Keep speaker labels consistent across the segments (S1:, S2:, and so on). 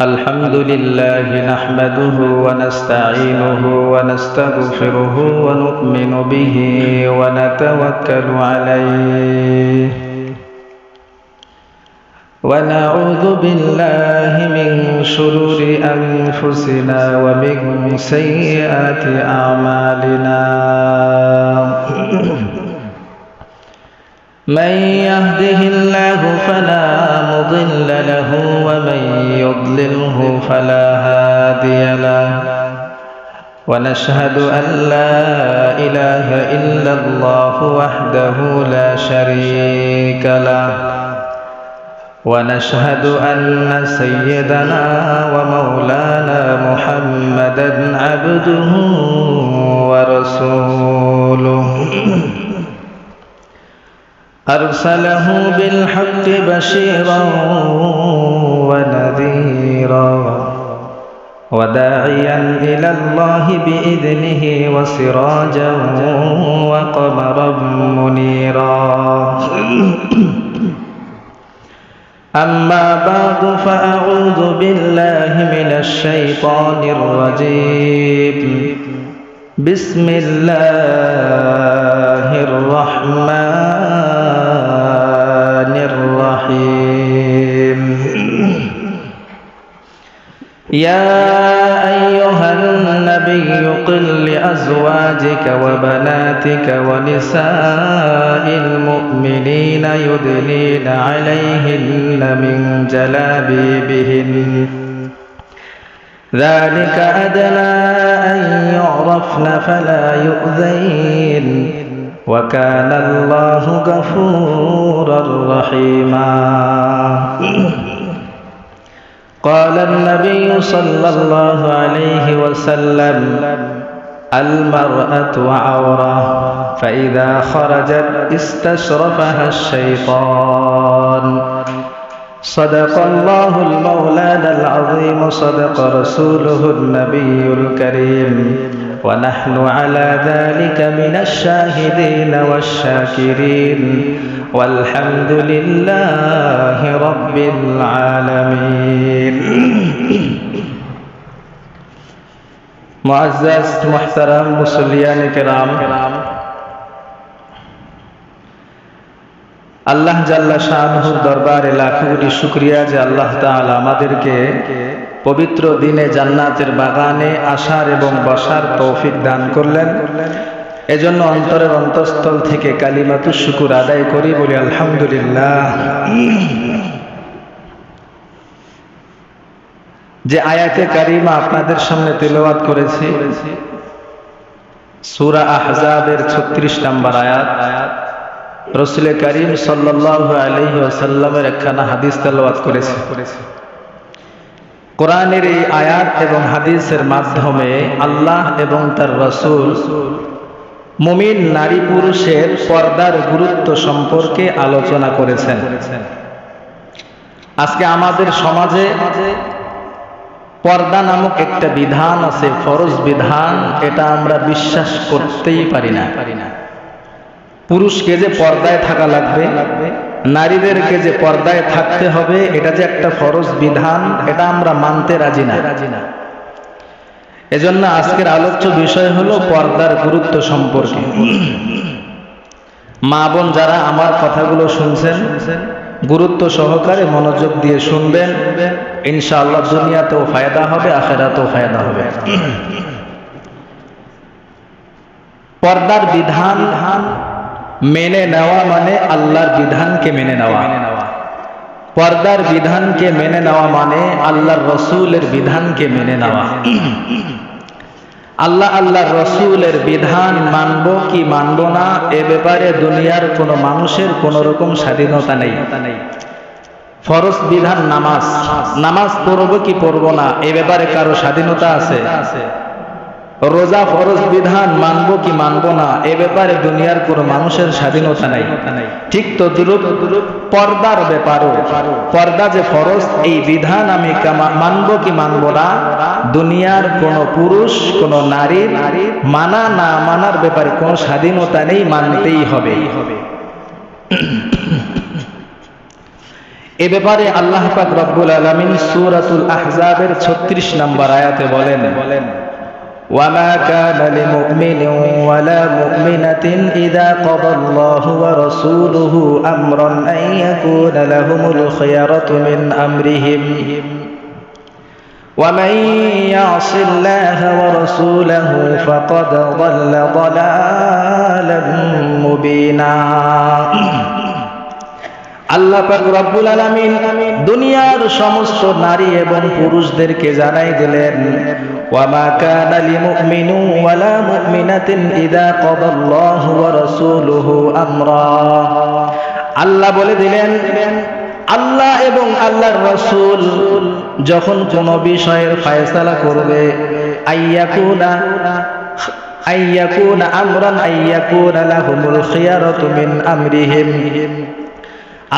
S1: الحمد لله نحمده ونستعينه ونستغفره ونؤمن به ونتوكل عليه ونعوذ بالله من شرور أنفسنا ومن سيئات أعمالنا من يهده الله فلا مضل له ومن يضلله فلا هادي له ونشهد أن لا إله إلا الله وحده لا شريك له ونشهد أن سيدنا ومولانا محمدا عبده ورسوله أرسله بالحق بشيرا ونذيرا وداعيا إلى الله بإذنه وسراجا وقمرا منيرا أما بعد فأعوذ بالله من الشيطان الرجيم بسم الله الرحمن الرحيم يا أيها النبي قل لأزواجك وبناتك ونساء المؤمنين يدنين عليهن من جلابيبهن ذلك أدنى أن يعرفن فلا يؤذين وكان الله غفورا رحيما قال النبي صلى الله عليه وسلم المرأة عورة فإذا خرجت استشرفها الشيطان صدق الله المولانا العظيم صدق رسوله النبي الكريم ونحن على ذلك من الشاهدين والشاكرين والحمد لله رب العالمين معزز محترم মুসল্লিয়ান কিরাম আল্লাহ জাল্লা শাআনুহুর দরবারে লাখো কোটি শুকরিয়া যে আল্লাহ তাআলা আমাদেরকে পবিত্র দিনে জান্নাতের বাগানে আসার এবং বসার তৌফিক দান করলেন। এজন্য অন্তরের অন্তঃস্থল থেকে কালিমাতুশ শুকর আদায় করি, বলি আলহামদুলিল্লাহ। যে আয়াতে কারিমা আপনাদের সামনে তেলাওয়াত করেছি সূরা আহজাবের 36 নম্বর আয়াত, রাসূল করিম সাল্লাল্লাহু আলাইহি ওয়াসাল্লামের একখানা হাদিস তেলাওয়াত করেছি। কোরআনের এই আয়াত এবং হাদিসের মাধ্যমে আল্লাহ এবং তার রাসূল মুমিন নারী পুরুষের পর্দার গুরুত্ব সম্পর্কে আলোচনা করেছেন। আজকে আমাদের সমাজে পর্দা নামক একটা বিধান আছে, ফরজ বিধান, এটা আমরা বিশ্বাস করতেই পারি না। পুরুষকে যে পর্দায় থাকা লাগবে, নারীদেরকে যে পর্দায় থাকতে হবে, এটা যে একটা ফরজ বিধান, এটা আমরা মানতে রাজি না। এজন্য আজকের আলোচ্য বিষয় হলো পর্দার গুরুত্ব সম্পর্কে। মা বোন যারা আমার কথাগুলো শুনছেন গুরুত্ব সহকারে মনোযোগ দিয়ে শুনবেন, ইনশাআল্লাহ দুনিয়াতেও ফায়দা হবে, আখিরাতেও ফায়দা হবে। পর্দার বিধান মেনে নেওয়া মানে আল্লাহর বিধানকে মেনে নেওয়া। পর্দার বিধানকে মেনে নেওয়া মানে আল্লাহর রাসূলের বিধানকে মেনে নেওয়া। আল্লাহর রাসূলের বিধান মানব কি মানব না, এ ব্যাপারে দুনিয়ার কোনো মানুষের কোনো রকম স্বাধীনতা নেই। ফরজ বিধান নামাজ পড়ব কি পড়ব না, এ ব্যাপারে কারো স্বাধীনতা আছে? রোজা ফরজ বিধান মানব কি মানব না, এ ব্যাপারে দুনিয়ার কোনো মানুষের স্বাধীনতা নাই। ঠিক তদ্রূপ পর্দার ব্যাপারও, পর্দা যে ফরজ, এই বিধান আমি মানব কি মানব না, দুনিয়ার কোনো পুরুষ কোনো নারীর মানা না মানার ব্যাপারে কোনো স্বাধীনতা নেই, মানতেই হবে। এ ব্যাপারে আল্লাহ পাক রব্বুল আলামিন সূরাতুল আহজাবের 36 নম্বর আয়াতে বলেন, وما كان لمؤمن ولا مؤمنة إذا قضى الله ورسوله أمرا أن يكون لهم الخيرة من أمرهم ومن يعص الله ورسوله فقد ضل ضلالا مبينا। আল্লাহ পাক রব্বুল আলামিন দুনিয়ার সমস্ত নারী এবং পুরুষদেরকে জানাই দিলেন, ওয়ামা কানা লিমুমিনিন ওয়ালা মুমিনাতিন ইযা কাদাল্লাহু ওয়া রাসূলুহু আমরা। আল্লাহ বলে দিলেন, আল্লাহ এবং আল্লাহর রাসূল যখন কোনো বিষয়ের ফয়সালা করবে, আইয়াকুনা আমরান আইয়াকুনা লাহুমুল খিয়ারাতু মিন আমরিহিম।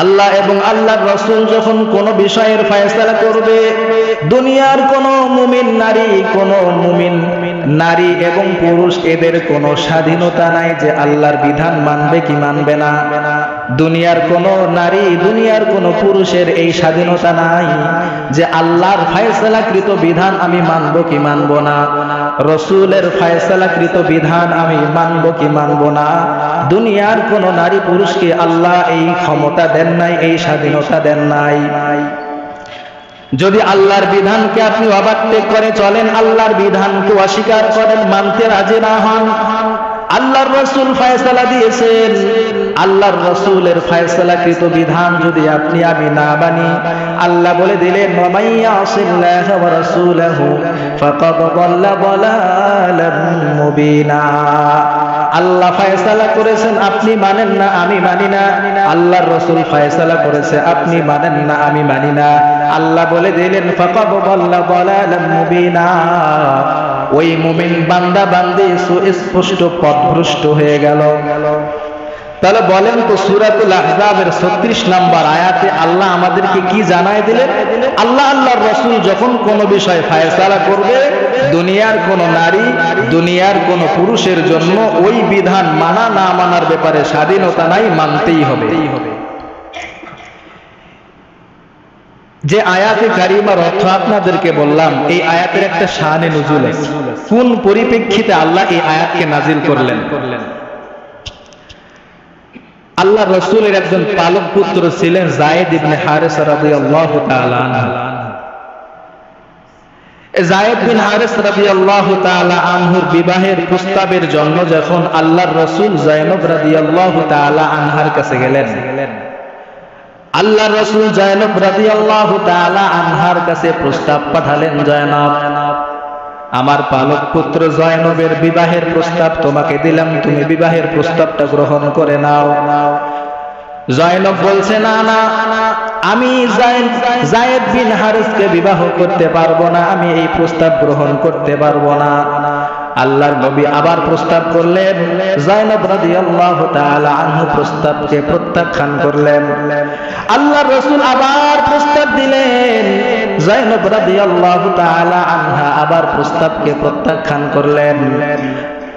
S1: আল্লাহ এবং আল্লাহর রাসূল যখন কোন বিষয়ের ফয়সালা করবে, দুনিয়ার কোন মুমিন নারী এবং পুরুষ এদের কোনো স্বাধীনতা নাই যে আল্লাহর বিধান মানবে কি মানবে না। দুনিয়ার কোন নারী, দুনিয়ার কোন পুরুষের এই স্বাধীনতা নাই যে আল্লাহর ফয়সালাকৃত বিধান আমি মানব কি মানব না, রাসূলের ফয়সালাকৃত বিধান আমি মানব কি মানব না। দুনিয়ার কোন নারী পুরুষকে আল্লাহ এই ক্ষমতা দেন নাই, এই স্বাধীনতা দেন নাই। যদি আল্লাহর বিধানকে আপনি অবাত্যেক করে চলেন, আল্লাহর বিধানকে অস্বীকার করেন, মানতে রাজি না হন, আল্লাহর রাসূল ফয়সালা দিয়েছেন, আল্লাহর রাসূলের ফয়সালাকৃত বিধান যদি আপনি আমি না মানি, আল্লাহ বলে দিলেন, ওয়ামাইয়াসিল্লাহা ওয়া রাসূলাহু ফাকাদ দাল্লা দালালাম মুবিনা। আল্লাহ ফয়সালা করেছেন, আপনি মানেন না, আমি মানি না। আল্লাহর রাসূল ফয়সালা করেছে, আপনি মানেন না, আমি মানি না। আল্লাহ বলে দিলেন, ফাকাদ দাল্লা দালালাম মুবিনা। ওই মুমিন বান্দা বান্দি সুস্পষ্ট পথভ্রষ্ট হয়ে গেল। তাহলে বলেন তো, সূরাতুল আহজাবের 36 নম্বর আয়াতে আল্লাহ আমাদেরকে কি জানায় দিলেন? আল্লাহ আল্লাহর রাসূল যখন কোন বিষয় ফয়সালা করবে, দুনিয়ার কোন নারী, দুনিয়ার কোন পুরুষের জন্য ওই বিধান মানা না মানার ব্যাপারে স্বাধীনতা নাই, মানতেই হবে। যে আয়াতে কারিমার অর্থ আপনাদেরকে বললাম, এই আয়াতের একটা শানে নুজুল আছে। কোন পরিপ্রেক্ষিতে আল্লাহ এই আয়াতকে নাজিল করলেন? আল্লাহ রাসূলের একজন পালক পুত্র ছিলেন যায়েদ ইবনে হারিসা রাদিয়াল্লাহু তাআলা আনহু। যায়েদ বিন হারিস রাদিয়াল্লাহু তাআলা আনহুর বিবাহের প্রস্তাবের জন্য যখন আল্লাহর রাসূল যায়নব রাদিয়াল্লাহু তাআলা আনহার কাছে গেলেন, আল্লাহর রাসূল যায়নব রাদিয়াল্লাহু তাআলা আনহার কাছে প্রস্তাব পাঠালেন, যায়নব, আমার পালক পুত্র যায়নবের বিবাহের প্রস্তাব তোমাকে দিলাম, তুমি বিবাহের প্রস্তাবটা গ্রহণ করে নাও। যায়নব বলছে, না না, আমি যায়েদ বিন হারিসকে বিবাহ করতে পারবো না, আমি এই প্রস্তাব গ্রহণ করতে পারবো না। আল্লাহর নবী আবার প্রস্তাব করলেন, যায়নব রাদিয়াল্লাহু তাআলা আনহু প্রস্তাবকে প্রত্যাখ্যান করলেন। আল্লাহর রাসূল আবার প্রস্তাব দিলেন, যায়নব রাদিয়াল্লাহু তাআলা আনহা আবার প্রস্তাবকে প্রত্যাখ্যান করলেন।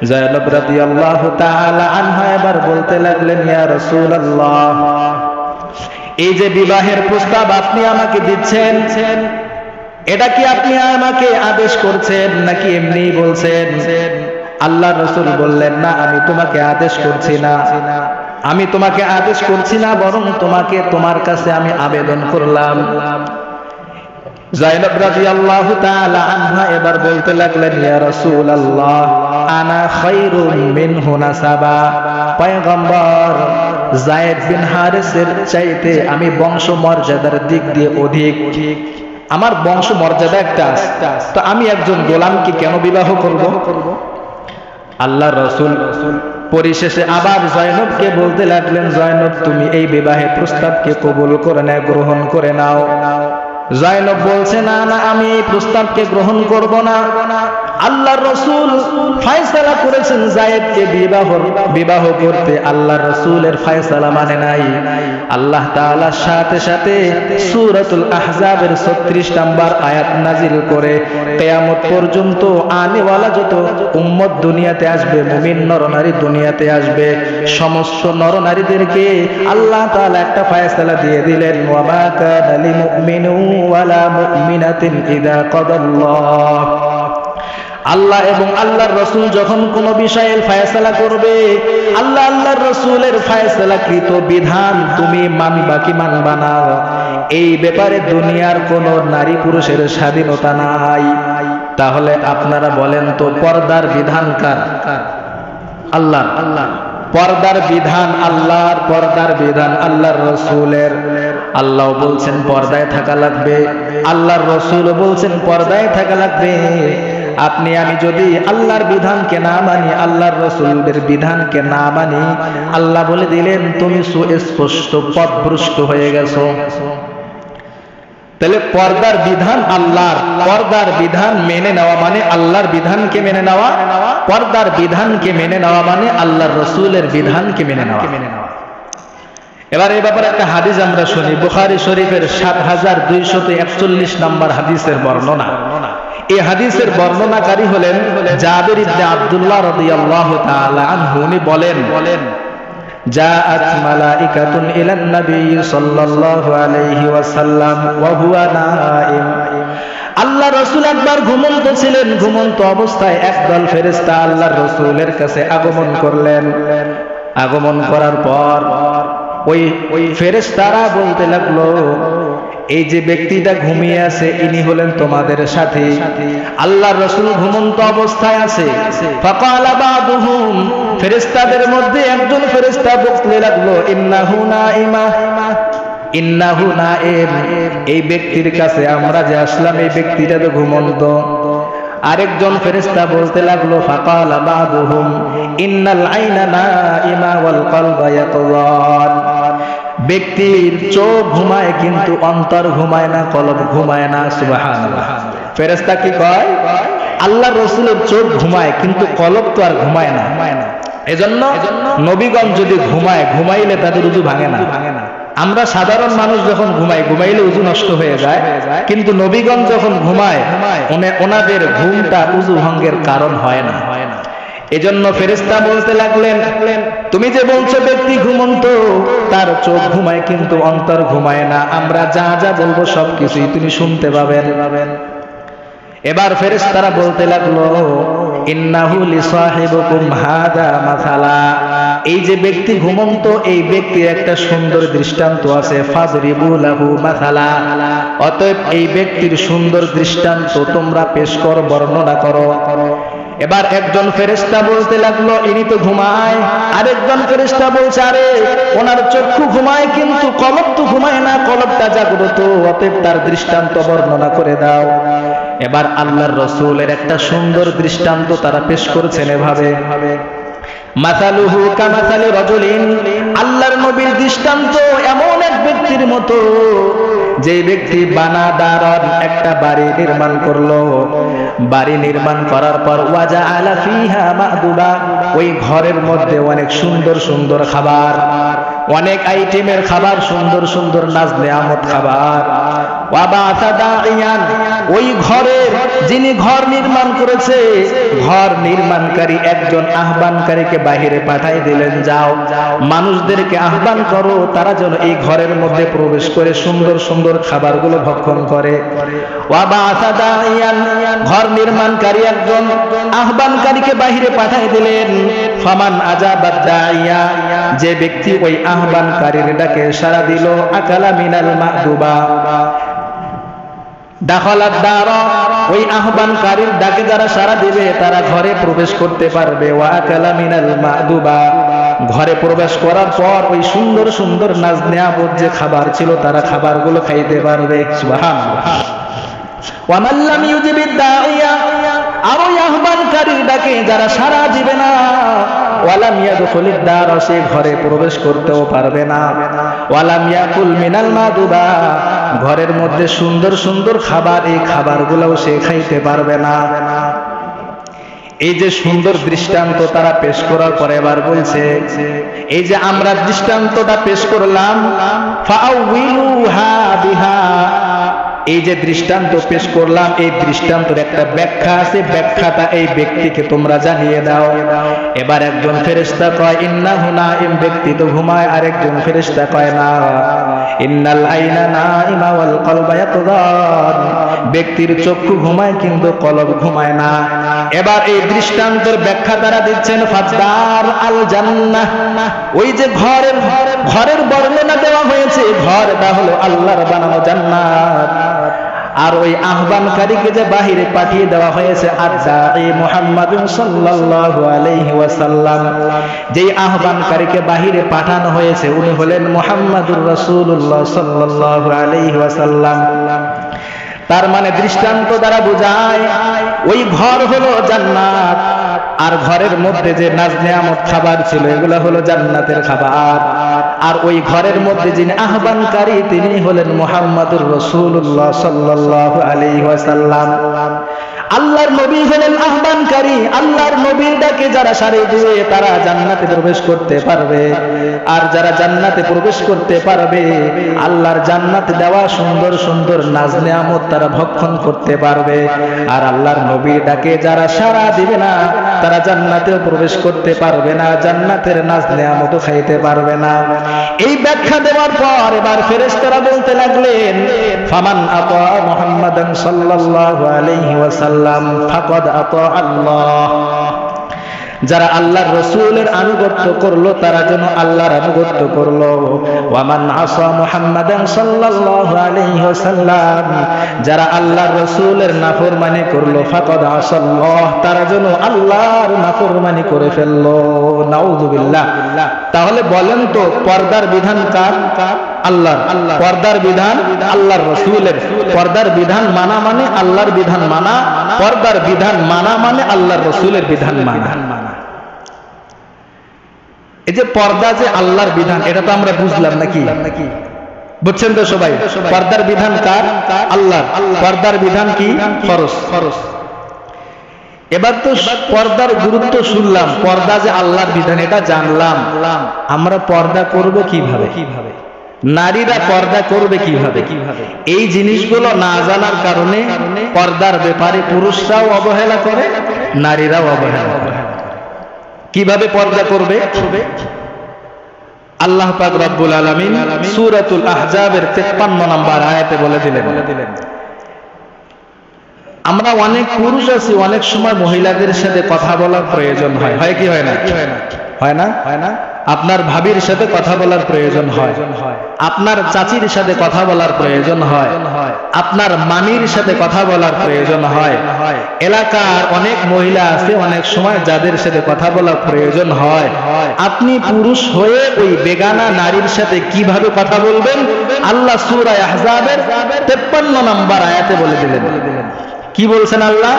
S1: যায়নব রাদিয়াল্লাহু তাআলা আনহা এবার বলতে লাগলেন, ইয়া রাসূলুল্লাহ, এই যে বিবাহের প্রস্তাব আপনি আমাকে দিচ্ছেন, এটা কি আপনি আমাকে আদেশ করছেন নাকি এমনি বলছেন? আল্লাহর রাসূল বললেন, না, আমি তোমাকে আদেশ করছি না, আমি তোমাকে আদেশ করছি না, বরং তোমার কাছে আমি আবেদন করলাম। যায়নব রাদিয়াল্লাহু তাআলা আনহা এবার বলতে লাগলেন, ইয়া রাসূলুল্লাহ, আনা খায়রুম মিনহু নাসাবা। পয়গম্বর, যায়েদ বিন হারিসের চাইতে আমি বংশ মর্যাদার দিক দিয়ে অধিক, আমার বংশ মর্যাদা একটা আছে, তো আমি একজন গোলামকে কেন বিবাহ করব? আল্লাহর রাসূল পরিশেষে আবার যায়নবকে বলতে লাগলেন, যায়নব, তুমি এই বিবাহের প্রস্তাবকে কবুল করে নাও, গ্রহণ করে নাও। যায়নব বলছে, না না, আমি এই প্রস্তাবকে গ্রহণ করব না। আল্লাহর রাসূল ফয়সালা করেছেন যায়েদকে বিবাহ করতে, আল্লাহর রাসূলের ফয়সালা মানে নাই। আল্লাহ তাআলার সাথে সাথে সূরাতুল আহজাবের 36 নম্বর আয়াত নাজিল করে কিয়ামত পর্যন্ত আনেওয়ালা যত উম্মত দুনিয়াতে আসবে, মুমিন নরনারী দুনিয়াতে আসবে, সমস্ত নরনারীদেরকে আল্লাহ তাআলা একটা ফয়সালা দিয়ে দিলেন, ওয়া মা কানা লিমুমিনিন ওয়ালা মুমিনাতিন ইযা কাদাল্লাহ, আল্লাহ এবং আল্লাহর রাসূল যখন কোনো বিষয়ের ফয়সালা করবে, আল্লাহ আল্লাহর রাসূলের ফয়সালাকৃত বিধান তুমি মানবা কি মানবা না, এই ব্যাপারে দুনিয়ার কোনো নারী পুরুষের স্বাধীনতা নাই। তাহলে আপনারা বলেন তো পর্দার বিধান কার? আল্লাহর। পর্দার বিধান আল্লাহর, পর্দার বিধান আল্লাহর রাসূলের। আল্লাহ বলছেন পর্দায় থাকা লাগবে, আল্লাহর রাসূল বলছেন পর্দায় থাকা লাগবে। আপনি আমি যদি আল্লাহর বিধানকে না মানি, আল্লাহর রাসূলের বিধানকে না মানি, আল্লাহ বলে দিলেন তুমি সুস্পষ্ট পথভ্রষ্ট হয়ে গেছো। তাহলে পর্দার বিধান আল্লাহর, পর্দার বিধান মেনে নেওয়া মানে আল্লাহর বিধানকে মেনে নেওয়া, পর্দার বিধানকে মেনে নেওয়া মানে আল্লাহর রাসূলের বিধানকে মেনে নেওয়া। এবার এই ব্যাপারে একটা হাদিস আমরা শুনি, বুখারী শরীফের ৭২৪১ নম্বর হাদিসের বর্ণনা। এই হাদিসের বর্ণনাকারী হলেন জাবির ইবনে আব্দুল্লাহ রাদিয়াল্লাহু তাআলা আনহু। উনি বলেন জাআত মালাইকাতুন ইলান নবী সাল্লাল্লাহু আলাইহি ওয়াসাল্লাম ওয়া হুয়া নাঈম। আল্লাহ রাসূল একবার ঘুমন্ত ছিলেন, ঘুমন্ত অবস্থায় একদল ফেরেশতা আল্লাহর রাসূলের কাছে আগমন করলেন। আগমন করার পর ওই ফেরেশতারা বলতে লাগলো, এই যে ব্যক্তিটা ঘুমিয়ে আছে ইনি হলেন তোমাদের সাথী। আল্লাহর রাসূল ঘুমন্ত অবস্থায় আছে। ফাকালা বাদুহুম, ফেরেশতাদের মধ্যে একজন ফেরেশতা বলতে লাগলো, ইন্নাহু নাঈমা, ইন্নাহু নাঈম, এই ব্যক্তির কাছে আমরা যে আসলাম এই ব্যক্তিটা তো ঘুমন্ত। আরেকজন ফেরেশতা বলতে লাগলো, ফাকালা বাদুহুম ইন্নাল আইনা নাঈমা ওয়াল কলবা ইয়াকযান, ব্যক্তির চোখ ঘুমায় কিন্তু অন্তর ঘুমায় না, কলব ঘুমায় না। সুবহানাল্লাহ। ফেরেশতা কি কয়? আল্লাহর রাসূলের চোখ ঘুমায় কিন্তু কলব তো আর ঘুমায় না। এজন্য নবীগণ যদি ঘুমাইলে তাদের উযু ভাঙে না। আমরা সাধারণ মানুষ যখন ঘুমাইলে উযু নষ্ট হয়ে যায়, কিন্তু নবীগণ যখন ঘুমায় ওনাদের ঘুমটা উযু ভঙ্গের কারণ হয় না। এজন্য ফেরেশতা বলতে লাগলেন, তুমি যে বলছো ব্যক্তি ঘুমন্ত, তার চোখ ঘুমায় কিন্তু অন্তর ঘুমায় না, আমরা যা যা বলবো সবকিছুই তিনি শুনতে পাবেন। এবার ফেরেশতারা বলতে লাগলো, ইন্নাহু লিসাহিবিকুম হাদা মাসালা, এই যে ব্যক্তি ঘুমন্ত এই ব্যক্তির একটা সুন্দর দৃষ্টান্ত আছে, ফাজরিবু লাহু মাসালা, অতএব এই ব্যক্তির সুন্দর দৃষ্টান্ত তোমরা পেশ করো, বর্ণনা করো। এবার একজন ফেরেশতা বলতে লাগলো, ইনি তো ঘুমায়। আরেকজন ফেরেশতা বলছে, আরে ওনার চক্ষু ঘুমায় কিন্তু কলব তো ঘুমায় না, কলবটা জাগ্রত, অতএব তার দৃষ্টান্ত বর্ণনা করে দাও। এবার আল্লাহর রাসূলের একটা সুন্দর দৃষ্টান্ত তারা পেশ করেছেন এভাবে, মাসালুহু কামাসালি রাজুলিন, আল্লাহর নবীর দৃষ্টান্ত এমন এক ব্যক্তির মতো যে ব্যক্তি বানাদারন একটা বাড়ি নির্মাণ করলো। বাড়ি নির্মাণ করার পর ওয়াজআলা ফিহা মা'দুবা, ওই ঘরের মধ্যে অনেক সুন্দর সুন্দর খাবার, অনেক আইটেমের খাবার, সুন্দর সুন্দর নাজ নেয়ামত খাবার। ওয়াবাসা দাইয়ান, ওই ঘরের যিনি ঘর নির্মাণ করেছে, ঘর নির্মাণকারী একজন আহ্বানকারীকে বাহিরে পাঠাই দিলেন, যাও মানুষদেরকে আহ্বান করো তারা যেন এই ঘরের মধ্যে প্রবেশ করে সুন্দর সুন্দর খাবারগুলো ভক্ষণ করে। ওয়াবাসা দাইয়ান, ঘর নির্মাণকারী একজন আহ্বানকারীকে বাহিরে পাঠাই দিলেন। ফামান আজাবাদ দাইয়া, যে ব্যক্তি ওই আহ্বানকারীর ডাকে সাড়া দিল, আকালা মিনাল মা'দুবা, দাখালাদ দারা, ওই আহ্বানকারীর ডাকে যারা সাড়া দিবে তারা ঘরে প্রবেশ করতে পারবে। ওয়া আকালা মিনাল মা'দুবা, ঘরে প্রবেশ করার পর ওই সুন্দর সুন্দর নাজ নেয়ামত যে খাবার ছিল তারা খাবারগুলো খাইতে পারবে। সুবহানাল্লাহ। ওয়া মান লাম ইউজিবিদ দাইয়া, আর ওই আহ্বানকারীর ডাকে যারা সাড়া দিবে না, ওয়ালাম ইয়াদখুলিদ দার, সে ঘরে প্রবেশ করতেও পারবে না। ওয়ালাম ইয়াকুল মিনাল মা'দুবা, ঘরের মধ্যে সুন্দর সুন্দর খাবার, এই খাবারগুলোও সে খাইতে পারবে না। এই যে সুন্দর দৃষ্টান্ত তারা পেশ করার পরে এবার বলছে, এই যে আমরা দৃষ্টান্তটা পেশ করলাম, ফাআউইলুহা বিহা, এই যে দৃষ্টান্ত পেশ করলাম, এই দৃষ্টান্তের একটা ব্যাখ্যা আছে, ব্যাখ্যাটা এই ব্যক্তিকে তোমরা জানিয়ে দাও। এবার একজন ফেরেশতা কয় ইন্নাহু নাইম, ব্যক্তি তো ঘুমায়। আরেকজন ফেরেশতা কয় না, ইন্নাল আইনা নাইমা ওয়াল কলবা ইয়াকযান, ব্যক্তির চক্ষু ঘুমায় কিন্তু কলব ঘুমায় না। এবার এই দৃষ্টান্তের ব্যাখ্যা তারা দিচ্ছেন, ফাদার আল জান্নাহ, ওই যে ঘরের বর্ণনা দেওয়া হয়েছে, ঘরটা হলো আল্লাহর বানানো জান্নাত। আর ওই আহ্বানকারীকে যে বাহিরে পাঠিয়ে দেওয়া হয়েছে, আদাঈ মুহাম্মাদুন সাল্লাল্লাহু আলাইহি ওয়াসাল্লাম, যেই আহ্বানকারীকে বাহিরে পাঠানো হয়েছে উনি হলেন মুহাম্মাদুর রাসূলুল্লাহ সাল্লাল্লাহু আলাইহি ওয়াসাল্লাম। তার মানে দৃষ্টান্ত দ্বারা বোঝায় ওই ঘর হলো জান্নাত, আর ঘরের মধ্যে যে নাজ নেয়ামত খাবার ছিল এগুলো হলো জান্নাতের খাবার। আর ওই ঘরের মধ্যে যিনি আহ্বানকারী তিনি হলেন মুহাম্মাদুর রাসূলুল্লাহ সাল্লাল্লাহু আলাইহি ওয়াসাল্লাম। আল্লাহর নবী হলেন আহ্বানকারী, আল্লাহর নবীর ডাকে যারা সাড়া দিয়ে তারা জান্নাতে প্রবেশ করতে পারবে। আর যারা জান্নাতে প্রবেশ করতে পারবে আল্লাহর জান্নাতে দেওয়া সুন্দর সুন্দর নাজ নেয়ামত তারা ভক্ষণ করতে পারবে। আর আল্লাহর নবীর ডাকে যারা সাড়া দিবে না তারা জান্নাতেও প্রবেশ করতে পারবে না, জান্নাতের নাজ নেয়ামতও খাইতে পারবে না। এই ব্যাখ্যা দেওয়ার পর এবার ফেরেশতারা বলতে লাগলেন, ফামান আতা মুহাম্মাদান সাল্লাল্লাহু আলাইহি ওয়াসাল্লাম ফাকাদ আতা আল্লাহ, যারা আল্লাহর রাসূলের আনুগত্য করলো তারা যেন আল্লাহর আনুগত্য করলো। ওয়ামান আসা মুহাম্মাদান সাল্লাল্লাহু আলাইহি ওয়াসাল্লাম, যারা আল্লাহর রাসূলের নাফরমানি করলো, ফাকাদ আসাল্লাহ, তারা যেন আল্লাহর নাফরমানি করে ফেললো। নাউযুবিল্লাহ। তাহলে বলেন তো পর্দার বিধান কার? আল্লাহর। পর্দার বিধান আল্লাহর রাসূলের। পর্দার বিধান মানা মানে আল্লাহর বিধান মানা, পর্দার বিধান মানা মানে আল্লাহর রাসূলের বিধান মানা। এই যে পর্দা যে আল্লাহর বিধান এটা তো আমরা বুঝলাম নাকি? বুঝছেন তো সবাই? পর্দার বিধান কার? আল্লাহর। পর্দার বিধান কি? ফরজ। এবার তো পর্দার গুরুত্ব শুনলাম, পর্দা যে আল্লাহর বিধান এটা জানলাম, আমরা পর্দা করব কিভাবে? নারীরা পর্দা করবে কিভাবে? এই জিনিসগুলো না জানার কারণে পর্দার ব্যাপারে পুরুষরাও অবহেলা করে, নারীরাও অবহেলা করে। কিভাবে পর্দা করবে? আল্লাহ পাক রব্বুল আলামিন সূরাতুল আহজাবের 53 নম্বর আয়াতে বলে দিলেন, আমরা অনেক পুরুষ আছি, অনেক সময় মহিলাদের সাথে কথা বলার প্রয়োজন হয়। হয় কি হয় না? হয় না? আপনার ভাবির সাথে কথা বলার প্রয়োজন হয়, আপনার চাচির সাথে কথা বলার প্রয়োজন হয়, আপনার মামির সাথে কথা বলার প্রয়োজন হয়। এলাকার অনেক মহিলা আছে অনেক সময় যাদের সাথে কথা বলার প্রয়োজন হয়। আপনি পুরুষ হয়ে ওই বেগানা নারীর সাথে কিভাবে কথা বলবেন? আল্লাহ সূরা আহজাবের 53 নম্বর আয়াতে বলে দিলেন। কি বলছেন আল্লাহ?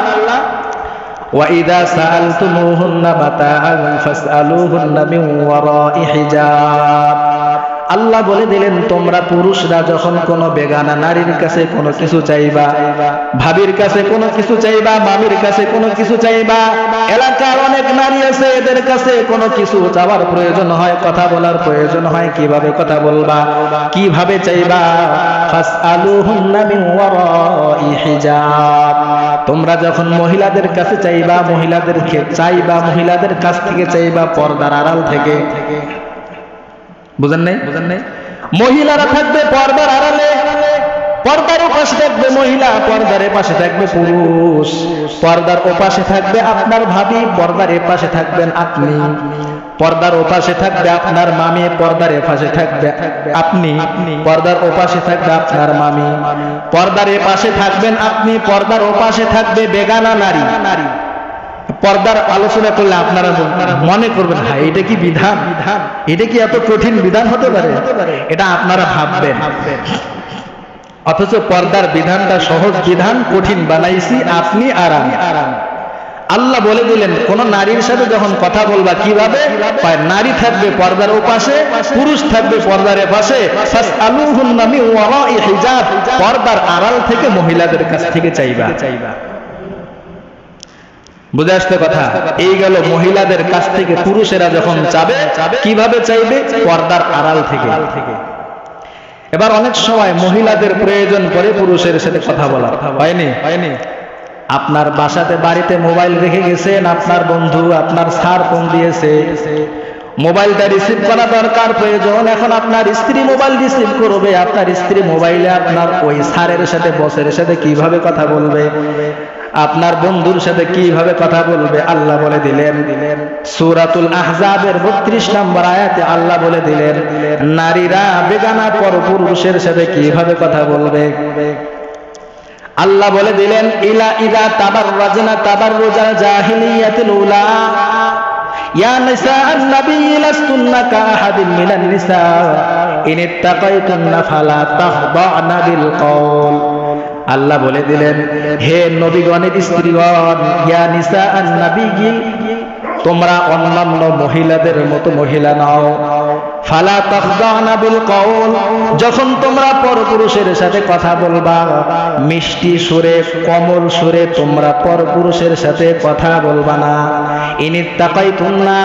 S1: وَإِذَا سَأَلْتُمُوهُنَّ مَتَاعًا فَاسْأَلُوهُنَّ مِنْ وَرَاءِ حِجَابٍ, আল্লাহ বলে দিলেন তোমরা পুরুষরা যখন কোনো বেগানা নারীর কাছে কোনো কিছু চাইবা, ভাবির কাছে কোনো কিছু চাইবা, মামির কাছে কোনো কিছু চাইবা, এলাকার অনেক নারী আছে এদের কাছে কোনো কিছু চাওয়ার প্রয়োজন হয়, কথা বলার প্রয়োজন হয়, কিভাবে কথা বলবা, কিভাবে চাইবা? ফাসআলুহুন্না মিন ওয়ারাই হিজাব, তোমরা যখন মহিলাদের কাছে চাইবা, মহিলাদেরকে চাইবা, মহিলাদের কাছ থেকে চাইবা পর্দার আড়াল থেকে। বুঝেন নাই? মহিলারা থাকবে পর্দার আড়ালে, পর্দার ওপাশে থাকবে মহিলা, পর্দার এপাশে থাকবে পুরুষ, পর্দার ওপাশে থাকবে আপনার ভাবি, পর্দার এপাশে থাকবেন আপনি, পর্দার ওপাশে থাকবে আপনার মামি, পর্দার এপাশে থাকবে আপনি, পর্দার ওপাশে থাকবে আপনার মামি, পর্দার এপাশে থাকবেন আপনি, পর্দার ওপাশে থাকবে বেগানা নারী। পর্দার আলোচনা করলে আপনারা মনে করবেন হ্যাঁ এটা কি বিধান, এটা কি এত কঠিন বিধান হতে পারে? এটা আপনারা ভাববেন। অথচ পর্দার বিধানটা সহজ বিধান, কঠিন বানাইছি আপনি আর আমি। আল্লাহ বলে দিলেন কোন নারীর সাথে যখন কথা বলবা কিভাবে? নারী থাকবে পর্দার ওপাশে, পুরুষ থাকবে পর্দার এপাশে। ফাসআলুহুন্না মিন ওয়ারাই হিজাব, পর্দার আড়াল থেকে মহিলাদের কাছ থেকে চাইবা। বুঝে আসতে কথা? এই গেল মহিলাদের কাছ থেকে পুরুষেরা যখন চাবে, কিভাবে চাইবে? পর্দার আড়াল থেকে। এবার অনেক সময় মহিলাদের প্রয়োজন পড়ে পুরুষের সাথে কথা বলা, হয়নি? আপনার বাসাতে বাড়িতে মোবাইল রেখে গেছেন, আপনার বন্ধু আপনার স্যার ফোন দিয়েছে, মোবাইলটা রিসিভ করা দরকার, প্রয়োজন। এখন আপনার স্ত্রী মোবাইল রিসিভ করবে, আপনার স্ত্রী মোবাইলে আপনার ওই স্যারের সাথে বসের সাথে কিভাবে কথা বলবে, আপনার বন্ধুর সাথে কিভাবে কথা বলবে? আল্লাহ বলে দিলেন সূরাতুল আহজাবের 32 নম্বর আয়াতে আল্লাহ বলে দিলেন নারীরা বেগানা পরপুরুষের সাথে কিভাবে কথা বলবে। আল্লাহ বলে দিলেন ইদা তাবাররাজনা তাবাররুজাল জাহিলিয়াতিল উলা ইয়া নিসাআন নবী লাস্তুন্না কাআহাদিন মিনান নিসা ইন ইত্তাকাইতুন্না ফালা তাখদা'না বিল কওল। আল্লাহ বলে দিলেন হে নবীগণের স্ত্রীগণ, ইয়া নিসাআন নবী, তোমরা অন্যান্য মহিলাদের মতো মহিলা নাও। ফালা তাখদা'না বিল কওল, যখন তোমরা পরপুরুষের সাথে কথা বলবা মিষ্টি সুরে কোমল সুরে তোমরা পরপুরুষের সাথে কথা বলবা না। ইনিত্তাকাইতুন্না,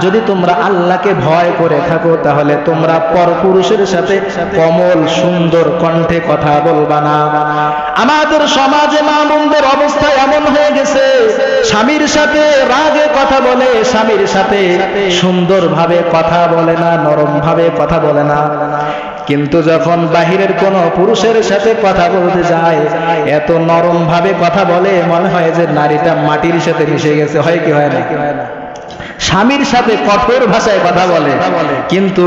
S1: যদি তোমরা আল্লাহকে ভয় করে থাকো তাহলে তোমরা পরপুরুষের সাথে কোমল সুন্দর কণ্ঠে কথা বলবা না। আমাদের সমাজে মা বোনদের অবস্থা এমন হয়ে গেছে, স্বামীর সাথে রাগে কথা বলে, স্বামীর সাথে সুন্দরভাবে কথা বলে না, নরম ভাবে কথা বলে না। কিন্তু যখন বাহিরের কোন পুরুষের সাথে কথা বলতে যায় এত নরম ভাবে কথা বলে, মনে হয় যে নারীটা মাটির সাথে মিশে গেছে। হয় কি হয় না? স্বামীর সাথে কঠোর ভাষায় কথা বলে, কিন্তু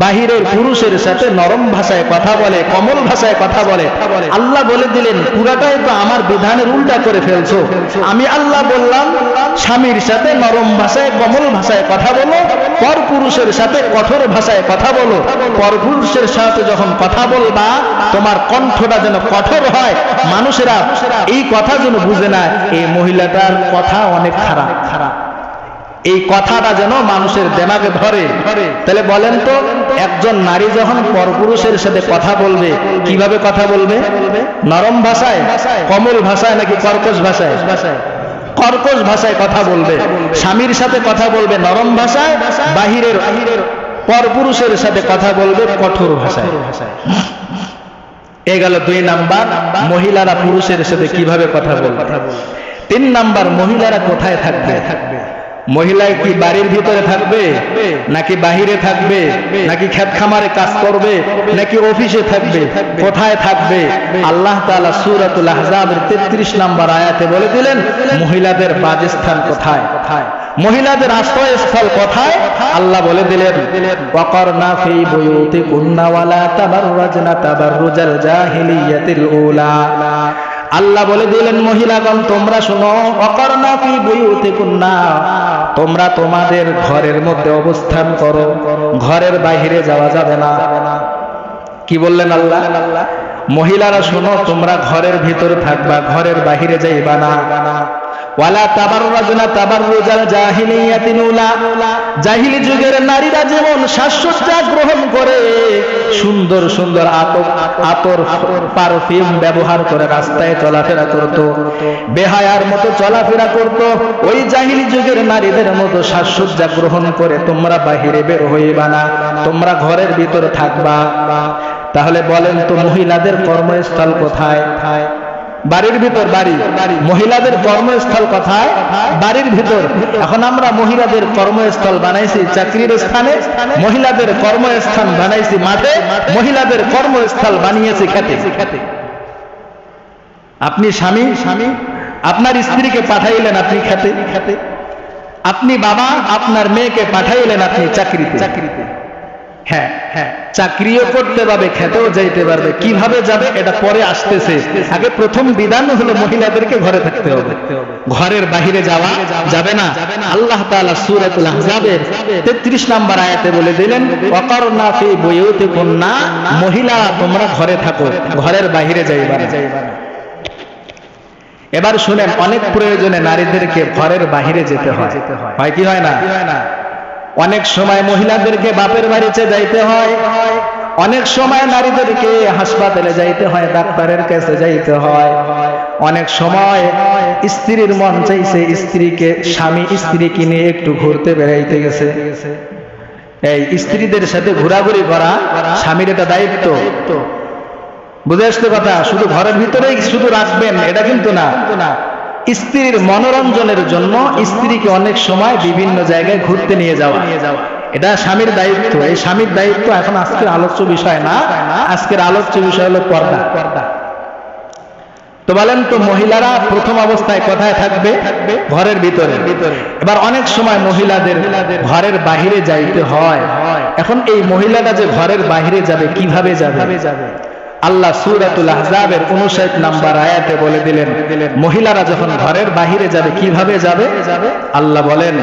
S1: বাহিরের পুরুষের সাথে নরম ভাষায় কথা বলে, কোমল ভাষায় কথা বলে। আল্লাহ বলে দিলেন পুরাটাই তো আমার বিধানের উল্টা করে ফেলছো। আমি আল্লাহ বললাম স্বামীর সাথে নরম ভাষায় কোমল ভাষায় কথা বলো, পরপুরুষের সাথে কঠোর ভাষায় কথা বলো। পরপুরুষের সাথে যখন কথা বলবা তোমার কণ্ঠটা যেন কঠোর হয়, মানুষেরা এই কথা যেন বুঝে না এই মহিলাটার কথা অনেক খারাপ, এই কথাটা যেন মানুষের দেমাগে ধরে। তাহলে বলেন তো, একজন নারী যখন পরপুরুষের সাথে কথা বলবে কিভাবে কথা বলবে? নরম ভাষায়, কোমল ভাষায়, নাকি কর্কশ ভাষায়? কর্কশ ভাষায় কথা বলবে। স্বামীর সাথে কথা বলবে নরম ভাষায়, বাহিরের পরপুরুষের সাথে কথা বলবে কঠোর ভাষায়। এ গেল 2 নাম্বার, মহিলারা পুরুষের সাথে কিভাবে কথা বলবে। 3 নাম্বার, মহিলারা কোথায় থাকবে? মহিলায় কি বাড়ির ভিতরে থাকবে, নাকি বাহিরে থাকবে, নাকি ক্ষেত খামারে কাজ করবে, নাকি অফিসে থাকবে? কোথায় থাকবে? আল্লাহ তাআলা সূরাতুল আহজাবের 33 নম্বর আয়াতে বলে দিলেন মহিলাদের বাসস্থান কোথায়, মহিলাদের আশ্রয়স্থল কোথায়? আল্লাহ বলে দিলেন ওয়াকারনা ফি বুয়ুতিকুন্না ওয়ালা তাবাররাজনা তাবাররুজাল জাহিলিয়াতিল উলা। আল্লাহ বলে দিলেন মহিলাগণ তোমরা শোনো, ওয়াকারনা ফি বুয়ুতিকুন্না, তোমরা তোমাদের ঘরের মধ্যে অবস্থান করো, ঘরের বাইরে যাওয়া যাবে না। কি বললেন আল্লাহ? মহিলারা শোনো, তোমরা ঘরের ভিতরে থাকবা, ঘরের বাইরে যাইবা না। ওয়ালা তাবাররাজনা তাবাররুজাল জাহিলিয়াতিল উলা, জাহিলি যুগের নারীরা যেমন সাজসজ্জা গ্রহণ করে সুন্দর সুন্দর আতর পারফিউম ব্যবহার করে রাস্তায় চলাফেরা করত, বেহায়ার মতো চলাফেরা করত, ওই জাহিলি যুগের নারীদের মতো সাজসজ্জা গ্রহণ করে তোমরা বাহিরে বের হইবা না, তোমরা ঘরের ভিতরে থাকবা। তাহলে বলেন তো মহিলাদের কর্মস্থল কোথায়? বাড়ির ভিতর। বাড়ি। মহিলাদের কর্মস্থল কোথায়? বাড়ির ভিতর। এখন আমরা মহিলাদের কর্মস্থল বানাইছি চাকরির স্থানে, মহিলাদের কর্মস্থান বানাইছি মাঠে, মহিলাদের কর্মস্থল বানিয়েছি খেতে। আপনি স্বামী আপনার স্ত্রীকে পাঠাইলেন আপনি খেতে, আপনি বাবা আপনার মেয়েকে পাঠাইলেন আপনি চাকরিতে। হ্যাঁ, চাকরিও করতে পারবে, খেতেও যাইতে পারবে। কিভাবে যাবে এটা পরে আসতেছে, আগে প্রথম বিধান হলো মহিলাদেরকে ঘরে থাকতে হবে, ঘরের বাহিরে যাওয়া যাবে না। আল্লাহ তাআলা সূরাতুল আহজাবের 33 নম্বর আয়াতে বলে দিলেন ওয়াকারনা ফি বুয়ুতিকুন্না, মহিলা তোমরা ঘরে থাকো, ঘরের বাহিরে যাইবা না। এবার শুনেন, অনেক প্রয়োজনে নারীদেরকে ঘরের বাহিরে যেতে হয়, হয় কি হয় না? অনেক সময় মহিলাদেরকে বাপের বাড়িতে যাইতে হয়, অনেক সময় নারীদেরকে হাসপাতালে যাইতে হয়, ডাক্তারের কাছে যাইতে হয়, অনেক সময় স্ত্রীর মন চাইছে স্ত্রীকে স্বামী স্ত্রী কিনে একটু ঘুরতে বেড়াইতে গেছে। এই স্ত্রীদের সাথে ঘোরাঘুরি করা স্বামীর এটা দায়িত্ব। বুঝে আসতে কথা? শুধু ঘরের ভিতরেই শুধু রাখবেন এটা কিন্তু না। স্ত্রীর মনোরঞ্জনের জন্য স্ত্রীকে অনেক সময় বিভিন্ন জায়গায় ঘুরতে নিয়ে যাওয়া, এটা স্বামীর দায়িত্ব। এই স্বামীর দায়িত্ব এখন আজকের আলোচ্য বিষয় না। আজকের আলোচ্য বিষয় হলো পর্দা। তো বলেন তো মহিলারা প্রথম অবস্থায় কোথায় থাকবে? ঘরের ভিতরে। এবার অনেক সময় মহিলাদের ঘরের বাহিরে যাইতে হয়। এখন এই মহিলাটা যে ঘরের বাহিরে যাবে কিভাবে যাবে? আল্লাহ সূরাতুল আহজাবের 59 নম্বর আয়াতে বলে দিলেন মহিলারা যখন ঘরের বাহিরে যাবে কিভাবে যাবে। আল্লাহ বলেন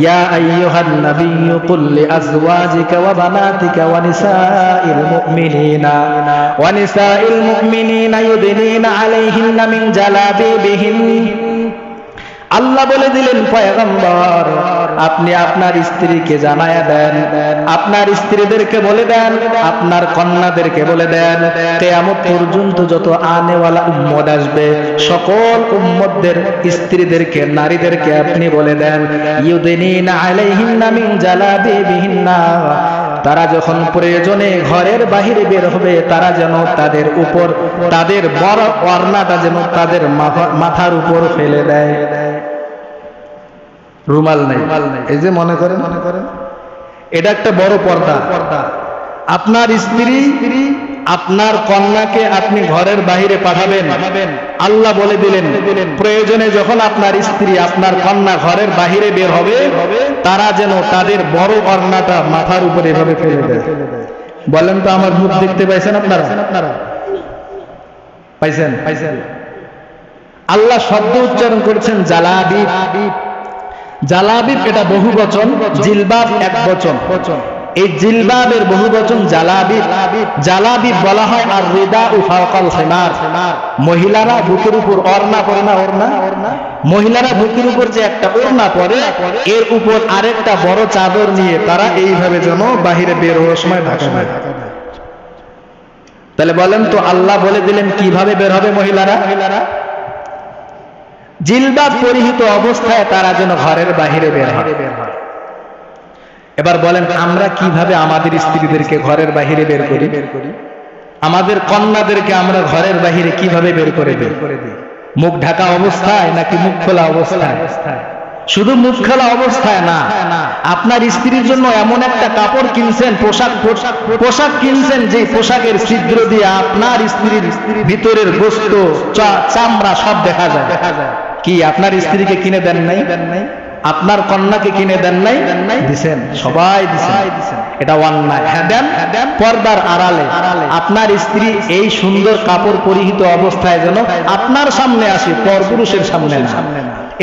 S1: ইয়া আইয়ুহান নাবিয়্যু কুল লিআজওয়াজিকা ওয়া বানাতিকা ওয়া নিসাইল মুমিনিনা ইউদিনিনা আলাইহিন্না মিন জালাবিবিহিন। আল্লাহ বলে দিলেন পয়গম্বর আপনি আপনার স্ত্রীকে জানায়া দেন, আপনার স্ত্রীদেরকে বলে দেন, আপনার কন্যাদেরকে বলে দেন, কিয়ামত পর্যন্ত যত আনেওয়ালা উম্মত আসবে সকল উম্মতদের স্ত্রীদেরকে নারীদেরকে আপনি বলে দেন ইউদিনিনা আলাইহিন্না মিন জালাবিবিহিন্না, তারা যখন প্রয়োজনে ঘরের বাহিরে বের হবে তারা যেন তাদের উপর তাদের বড় ওড়নাটা যেন তাদের মাথার উপর ফেলে দেয়। রুমাল নেই, এই যে মনে করেন এটা একটা বড় পর্দা। আপনার স্ত্রী আপনার কন্যাকে আপনি ঘরের বাহিরে পাঠাবেন, আল্লাহ বলে দিলেন প্রয়োজনে যখন আপনার স্ত্রী আপনার কন্যা ঘরের বাহিরে বের হবে তারা যেন তাদের বড় ওড়নাটা মাথার উপরে এভাবে ফেলে দেয়। বলেন তো আমার মুখ দেখতে পাইছেন আপনারা? পাইছেন? আল্লাহ শব্দ উচ্চারণ করেছেন জালাবিব। জালাবিব এটা বহু বচন, জিলবাব এক বচন। এই জিলবাবের বহু বচন জালাবিব। জালাবিব বলা হয় আর রিদাউ ফাওকাল খিমার। মহিলারা বুকের উপর ওড়না পরে না, ওড়না মহিলারা বুকের উপর যে একটা ওড়না পরে এর উপর আরেকটা বড় চাদর নিয়ে তারা এইভাবে যেন বাহিরে বের হওয়ার সময় ঢাকা দেয়। তাহলে বলেন তো আল্লাহ বলে দিলেন কিভাবে বের হবে মহিলারা? জিলবাব পরিহিত অবস্থায় তারা যেন ঘরের বাহিরে বের হয়। এবার বলেন আমরা কিভাবে আমাদের স্ত্রীদেরকে ঘরের বাহিরে বের করি? আমাদের কন্যাদেরকে আমরা ঘরের বাহিরে কিভাবে বের করে দিই? মুখ ঢাকা অবস্থায় নাকি মুখ খোলা অবস্থায়? শুধু মুখ খোলা অবস্থায় না, আপনার স্ত্রীর জন্য এমন একটা কাপড় কিনছেন, পোশাক কিনছেন যে পোশাকের ছিদ্র দিয়ে আপনার স্ত্রীর ভিতরের গোশত চামড়া সব দেখা যায়। কি আপনার স্ত্রীকে কিনে দেন নাই? আপনার কন্যাকে কিনে দেন নাই? দিছেন, সবাই দিছেন। এটা অন্যায়। হ্যাঁ দেন, পর্দার আড়ালে আপনার স্ত্রী এই সুন্দর কাপড় পরিহিত অবস্থায় যেন আপনার সামনে আসে, পরপুরুষের সামনে না।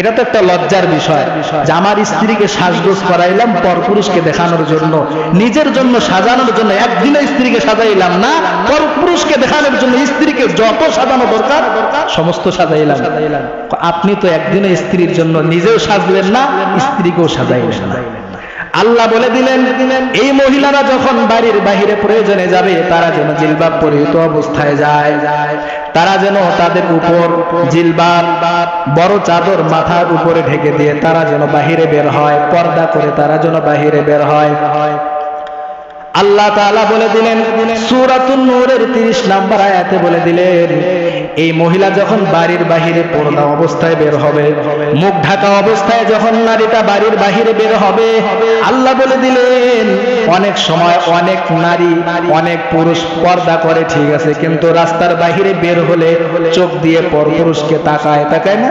S1: এটা তো একটা লজ্জার বিষয় যে আমার স্ত্রীকে সাজগোজ করাইলাম পরপুরুষকে দেখানোর জন্য, নিজের জন্য সাজানোর জন্য একদিনও স্ত্রীকে সাজাইলাম না, পরপুরুষকে দেখানোর জন্য স্ত্রীকে যত সাজানো দরকার সমস্ত সাজাইলাম। আপনি তো একদিনও স্ত্রীর জন্য নিজেও সাজলেন না, স্ত্রীকেও সাজাইলেন না। আল্লাহ বলে দিলেন এই মহিলারা যখন বাড়ির বাহিরে প্রয়োজনে যাবে তারা যেন জিলবাব পরিহিত অবস্থায় যায়, তারা যেন তাদের উপর জিলবাব বড় চাদর মাথার উপরে ঢেকে দিয়ে তারা যেন বাহিরে বের হয়, পর্দা করে তারা যেন বাহিরে বের হয়। আল্লাহ তাআলা বলে দিলেন সূরাতুন নূরের 30 নম্বর আয়াতে বলে দিলেন এই মহিলা যখন বাড়ির বাহিরে পর্দা অবস্থায় বের হবে, মুখ ঢাকা অবস্থায় যখন নারীটা বাড়ির বাহিরে বের হবে, আল্লাহ বলে দিলেন অনেক সময় অনেক নারী অনেক পুরুষ পর্দা করে ঠিক আছে, কিন্তু রাস্তার বাহিরে বের হলে চোখ দিয়ে পরপুরুষকে তাকায় না।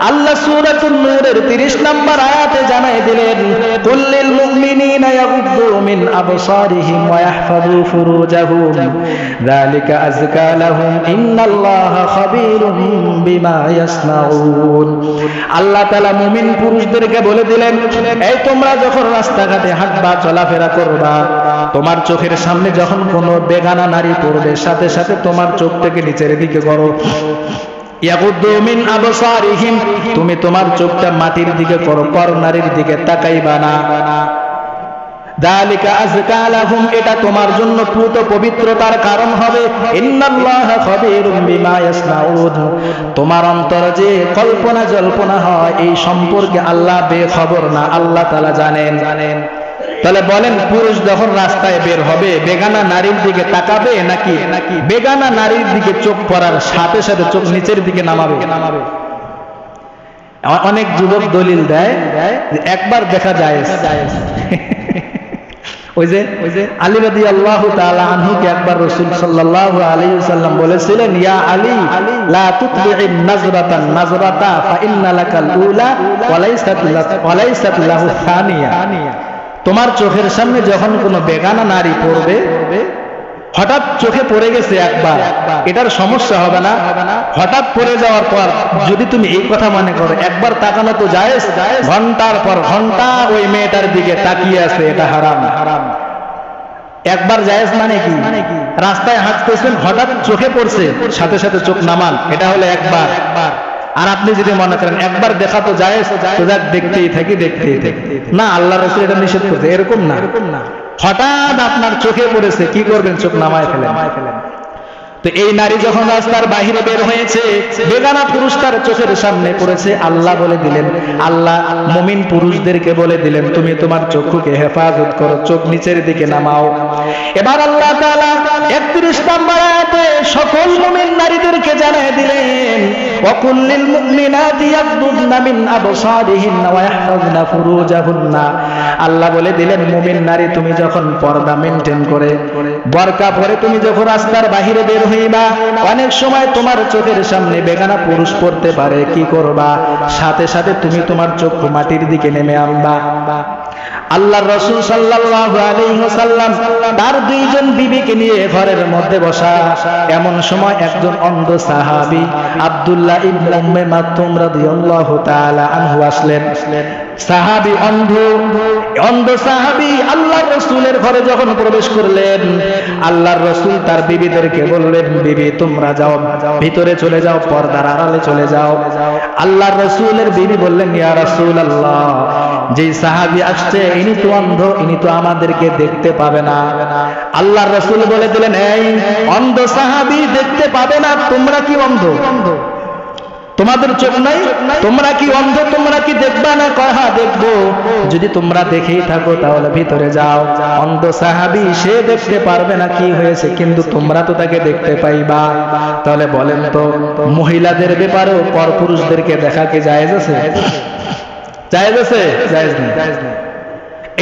S1: আল্লাহ সূরাতুন নূরের 30 নম্বর আয়াতে জানাই দিলেন কুল্লিল মুমিনিনা ইয়াগুদ্দু মিন আবসারিহিম ওয়া ইয়াহফাযু ফুরুজাহুম যালিকা আযকা লাহুম ইন্নাল্লাহা খাবীরুম বিমা ইয়াসনাউন। আল্লাহ তাআলা মুমিন পুরুষদেরকে বলে দিলেন এই তোমরা যখন রাস্তাঘাটে হাঁটবা চলাফেরা করবা, তোমার চোখের সামনে যখন কোনো বেগানা নারী পড়বে সাথে সাথে তোমার চোখ থেকে নিচের দিকে করো। ইয়াগুদ্দু মিন আবসারিহিম, তুমি তোমার চোখটা মাটির দিকে করো, পর নারীর দিকে তাকাইবা না। যালিকা আযকা লাহুম, এটা তোমার জন্য পূত পবিত্রতার কারণ হবে। ইন্নাল্লাহা খাবীরুম বিমা ইয়াসনাউন, তোমার অন্তর যে কল্পনা জল্পনা হয় এই সম্পর্কে আল্লাহ বেখবর না, আল্লাহ তাআলা জানেন। তাহলে বলেন, পুরুষ যখন রাস্তায় বের হবে বেগানা নারীর দিকে তাকাবে নাকি বেগানা নারীর দিকে চোখ পড়ার সাথে সাথে চোখ নিচের দিকে নামাবে? অনেক যুবক দলিল দেয় যে একবার দেখা যায়। ওই যে আলী রাদিয়াল্লাহু তাআলা আনহুকে একবার রাসূল সাল্লাল্লাহু আলাইহি ওয়াসাল্লাম বলেছিলেন, ইয়া আলী লা তুতবি'ন নাজরাতান নাজরাতা ফা ইন্না লাকাল উলা ওয়া লাইসাত লাহু সানিয়া। তোমার চোখের সামনে যখন কোনো বেগানা নারী পড়বে, হঠাৎ চোখে পড়ে গেছে একবার, এটার সমস্যা হবে না। হঠাৎ পড়ে যাওয়ার পর যদি তুমি এই কথা মনে করো একবার তাকানো তো জায়েজ, ঘন্টার পর ঘন্টা ওই মেয়েটার দিকে তাকিয়ে আছে, এটা হারাম। একবার জায়েজ মানে কি? রাস্তায় হাঁটতেছেন হঠাৎ চোখে পড়ছে, সাথে সাথে চোখ নামান, এটা হলো একবার। আর আপনি যদি মনে করেন একবার দেখা তো জায়েজ, তো যাক দেখতেই থাকি না, আল্লাহ রাসূল এটা নিষেধ করছে, এরকম না। হঠাৎ আপনার চোখে পড়েছে, কি করবেন? চোখ নামায় ফেলেন। তো এই নারী যখন রাস্তার বাহিরে বের হয়েছে, বেগানা পুরুষ তার চোখের সামনে পড়েছে, আল্লাহ বলে দিলেন, আল্লাহ মুমিন পুরুষদেরকে বলে দিলেন, তুমি তোমার চক্ষুকে হেফাজত করো, চোখ নিচের দিকে নামাও। এবার আল্লাহ তাআলা ৩১ নম্বর আয়াতে সকল মুমিন নারীদেরকে জানায় দিলেন, ওয়াকুল্লিল মুমিনাতি ইয়াগদুদনা মিন আবসারিহিন্না ওয়া ইয়াহফাযনা ফুরুজাহুন্না। আল্লাহ বলে দিলেন, মুমিন নারী তুমি যখন পর্দা মেইনটেইন করে বোরকা পরে তুমি যখন রাস্তার বাহিরে বের হইবা, অনেক সময় তোমার চোখের সামনে বেগানা পুরুষ পড়তে পারে, কি করবা? সাথে সাথে তুমি তোমার চক্ষু মাটির দিকে নেমে আনবা। আল্লাহর রাসূল সাল্লাল্লাহু আলাইহি ওয়াসাল্লাম তার দুইজন বিবিকে নিয়ে ঘরের মধ্যে বসা, এমন সময় একজন অন্ধ সাহাবী আব্দুল্লাহ ইবনে উম্মে মাকতুম রাদিয়াল্লাহু তাআলা আনহু আসলেন। সাহাবী অন্ধ সাহাবী আল্লাহর রাসূলের ঘরে যখন প্রবেশ করলেন, আল্লাহর রাসূল তার বিবিদেরকে বললেন, বিবি তোমরা যাও, ভিতরে চলে যাও, পর্দার আড়ালে চলে যাও। আল্লাহর রাসূলের বিবি বললেন, ইয়া রাসূলুল্লাহ, যে সাহাবী আসছে ইনি তো অন্ধ, ইনি তো আমাদেরকে দেখতে পাবে না। আল্লাহর রাসূল বলে দিলেন, এই অন্ধ সাহাবী দেখতে পাবে না, তোমরা কি অন্ধ? তোমাদের চোখ নাই? তোমরা কি অন্ধ? তোমরা কি দেখবা না? কয় হ্যাঁ দেখবো। যদি তোমরা দেখেই থাকো তাহলে ভিতরে যাও। অন্ধ সাহাবী সে দেখতে পারবে না কি হয়েছে, কিন্তু তোমরা তো তাকে দেখতে পাইবা। তাহলে বলেন তো, মহিলাদের ব্যাপারেও পরপুরুষদেরকে দেখা কি জায়েজ আছে? জায়েজ আছে? জায়েজ নেই।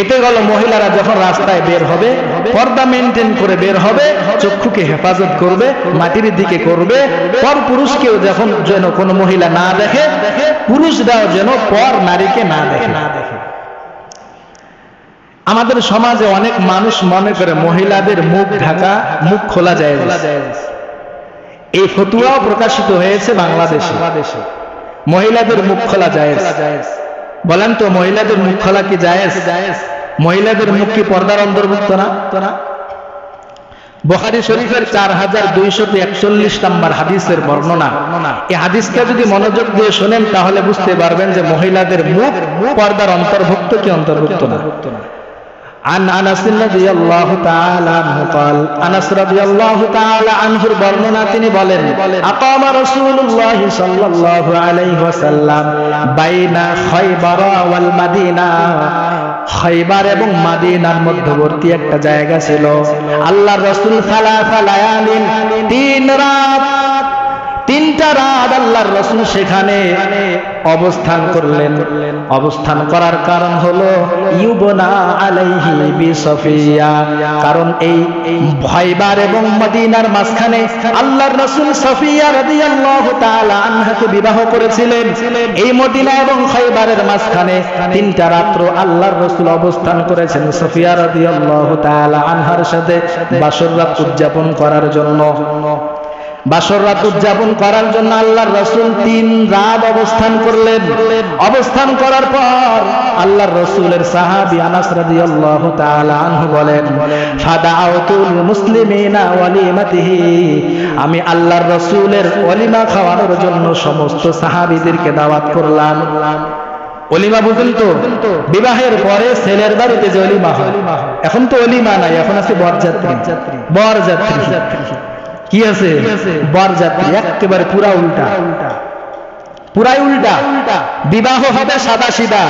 S1: এটা হলো মহিলারা যখন রাস্তায় বের হবে পর্দা মেইনটেইন করে বের হবে, চক্ষুকে হেফাজত করবে, মাটির দিকে করবে। পর পুরুষকেও যখন যেন কোনো মহিলা না দেখে, পুরুষরাও যেন পর নারীকে না দেখে। আমাদের সমাজে অনেক মানুষ মনে করে মহিলাদের মুখ ঢাকা, মুখ খোলা যায়। এই ফতোয়াও প্রকাশিত হয়েছে বাংলাদেশে, মহিলাদের মুখ খোলা যায়। বলেন তো, মহিলাদের মুখ খোলা কি জায়েজ? মহিলাদের মুখ কি পর্দার অন্তর্ভুক্ত না? বুখারী শরীফের 4241 নম্বর হাদিসের বর্ণনা। এই হাদিসটা যদি মনোযোগ দিয়ে শোনেন তাহলে বুঝতে পারবেন যে মহিলাদের মুখ পর্দার অন্তর্ভুক্ত কি অন্তর্ভুক্ত না। عن أنس رضي الله تعالى عنه قال أنس رضي الله تعالى عنه বর্ণনা তিনি বলেন أقام رسول الله صلى الله عليه وسلم بين خيبر والمدينة খয়বার এবং মদিনার মধ্যবর্তী একটা জায়গা ছিল। আল্লাহর রাসূল সালাসা লায়ালিন, 3টা রাত আল্লাহর রাসূল সেখানে অবস্থান করলেন। অবস্থান করার কারণ হলো ইউবনা আলাইহি বিসফিয়া, কারণ এই খয়বার এবং মদিনার মাঝখানে আল্লাহর রাসূল সফিয়া রাদিয়াল্লাহু তাআলা আনহাকে বিবাহ করেছিলেন। এই মদিনা এবং খয়বারের মাঝখানে 3টা রাত্র আল্লাহর রাসূল অবস্থান করেছেন সফিয়া রাদিয়াল্লাহু তাআলা আনহার সাথে বাসর রাত উদযাপন করার জন্য। বাসর রাত উদযাপন করার জন্য আল্লাহর রাসূল 3 রাত অবস্থান করলেন। অবস্থান করার পর আল্লাহর রাসূলের সাহাবী আনাস রাদিয়াল্লাহু তাআলা আনহু বলেন, ফাদাউতুল মুসলিমিনা ওয়ালিমাতিহি, আমি আল্লাহর রাসূলের ওয়ালিমা খাওয়ানোর জন্য সমস্ত সাহাবীদেরকে দাওয়াত করলাম। অলিমা বুঝেন তো? বিবাহের পরে ছেলের বাড়িতে যে অলিমা হয়, এখন তো অলিমা নাই, এখন আছে বরযাত্রী। বরযাত্রী কি আছে? বরযাত্রী। একেবারে পুরা উল্টা, পুরাই উল্টা। বিবাহ হবে সাদা সিধা,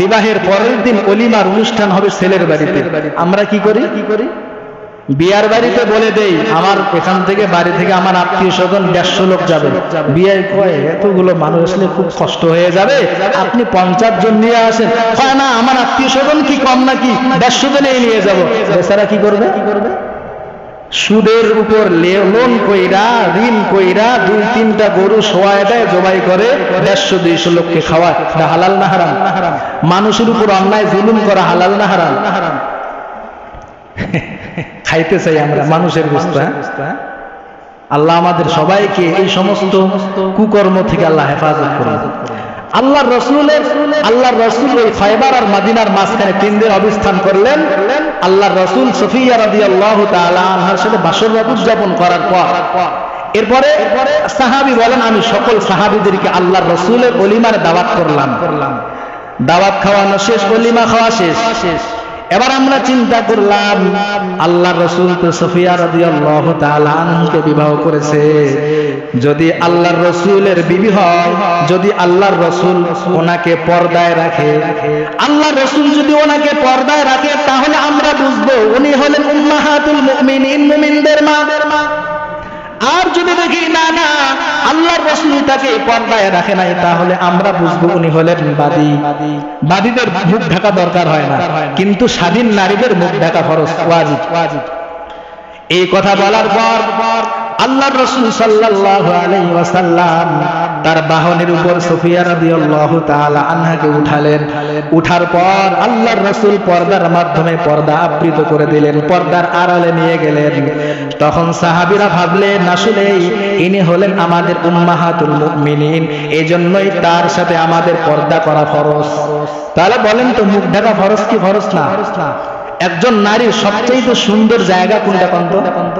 S1: বিবাহের পরের দিন অলিমার অনুষ্ঠান হবে ছেলের বাড়িতে। আমরা কি করি? বিয়ার বাড়িতে বলে দেই আমার এখান থেকে বাড়ি থেকে আমার আত্মীয় স্বজন 150 লোক যাবে। বিয়ে কয় এতগুলো মানুষ আসলে খুব কষ্ট হয়ে যাবে, আপনি 50 জন নিয়ে আসেন। হয় না, আমার আত্মীয় স্বজন কি কম নাকি, 150 জনে নিয়ে যাব। বেচারা কি করবে? সুদের উপর লোন কইরা ঋণ কইরা 2-3টা গরু সোয়ায় দেয়, জবাই করে 150-200 লোককে খাওয়ায়। এটা হালাল না হারাম? মানুষের উপর অন্যায় জুলুম করা হালাল না হারাম? খাইতে চাই আমরা মানুষের গোশত। আল্লাহ আমাদের সবাইকে এই সমস্ত কুকর্ম থেকে আল্লাহ হেফাজত করুন। আল্লাহর রাসূল ওই খায়বার আর মদিনার মাঝখানে 3 দিন অবস্থান করলেন। আল্লাহর রাসূল সফিয়া রাদিয়াল্লাহু তাআলা আনহার সাথে বাসর রাত উদযাপন করার পর এরপরে সাহাবী বলেন, আমি সকল সাহাবীদেরকে আল্লাহর রাসূলের ওলিমার দাওয়াত করলাম। দাওয়াত খাওয়ানো শেষ, ওলিমা খাওয়া শেষ। এবার আমরা চিন্তা করলাম, আল্লাহর রাসূল তো সফিয়া রাদিয়াল্লাহু তাআলা আনহাকে বিবাহ করেছে। যদি আল্লাহর রাসূলের বিবি হয়, যদি আল্লাহর রাসূল ওনাকে পর্দায় রাখে, আল্লাহর রাসূল যদি ওনাকে পর্দায় রাখে, তাহলে আমরা বুঝবো উনি হলেন উম্মাহাতুল মুমিনিন, মুমিনদের মা। আর যদি দেখি না না আল্লাহর রাসূল তাকে পর্দায় রাখে নাই, তাহলে আমরা বুঝবো উনি হলেন বাদী। বাদীদের মুখ ঢাকা দরকার হয় না, কিন্তু স্বাধীন নারীদের মুখ ঢাকা ফরজ, ওয়াজিব। এই কথা বলার পর আল্লাহর রাসূল সাল্লাল্লাহু আলাইহি ওয়াসাল্লাম তার বাহনের উপর সফিয়া রাদিয়াল্লাহু তাআলা আনহাকে উঠালেন। উঠার পর আল্লাহর রাসূল পর্দার মাধ্যমে পর্দা আবৃত করে দিলেন, পর্দার আড়ালে নিয়ে গেলেন। তখন সাহাবীরা ভাবলেন আসলে ইনি হলেন আমাদের উম্মাহাতুল মুমিনিন, এজন্যই তার সাথে আমাদের পর্দা করা ফরজ। তাহলে বলেন তো, মুখ ঢাকা ফরজ কি ফরজ না? একজন নারীর সবচেয়ে সুন্দর জায়গা কোনটা কন্ত?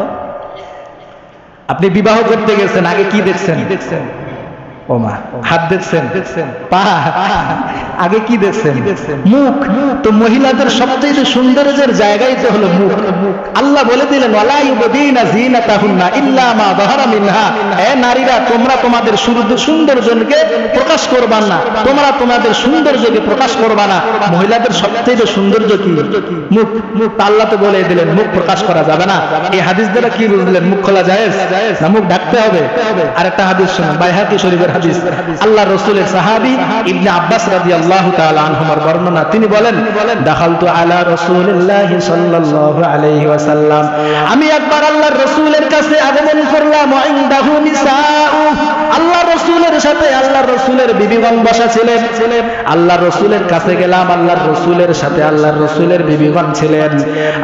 S1: আপনি বিবাহ করতে গেছেন, আগে কি দেখছেন? ও মা, হাত দেখছেন, পা, আগে কি দেখছেন? মুখ। তো মহিলাদের সবচেয়ে সুন্দরের জায়গাই তো হলো মুখ। আল্লাহ বলে দিলেন, ওয়ালা ইউবদিনা যিনাতাহুন্না ইল্লা মা যাহারা মিনহা। হে নারীরা, তোমরা তোমাদের সৌন্দর্যকে প্রকাশ করবা না, তোমরা তোমাদের সৌন্দর্যকে প্রকাশ করবা না। মহিলাদের সবচেয়ে সৌন্দর্য কি? মুখ। আল্লাহ তো বলে দিলেন মুখ প্রকাশ করা যাবে না। এই হাদিস দ্বারা কি বুঝলেন? মুখ খোলা জায়েজ না মুখ ঢাকতে হবে? আরেকটা হাদিস শুনুন, বাইহাকি শরীফের হাদিস। আল্লাহ রাসূলের সাহাবী ইবনে আব্বাস রাদিয়াল্লাহু তাআলা আনহুমার বর্ণনা, তিনি বলেন, দাখালতু আলা রাসূলিল্লাহি সাল্লাল্লাহু আলাইহি ওয়াসাল্লাম, আমি একবার আল্লাহর রাসূলের কাছে আগমন করলাম। ইনদাহু নিসাউ, আল্লাহর রাসূলের সাথে আল্লাহর রাসূলের বিবিগণ বসা ছিলেন। আল্লাহর রাসূলের কাছে গেলাম, আল্লাহর রাসূলের সাথে আল্লাহর রাসূলের বিবিগণ ছিলেন।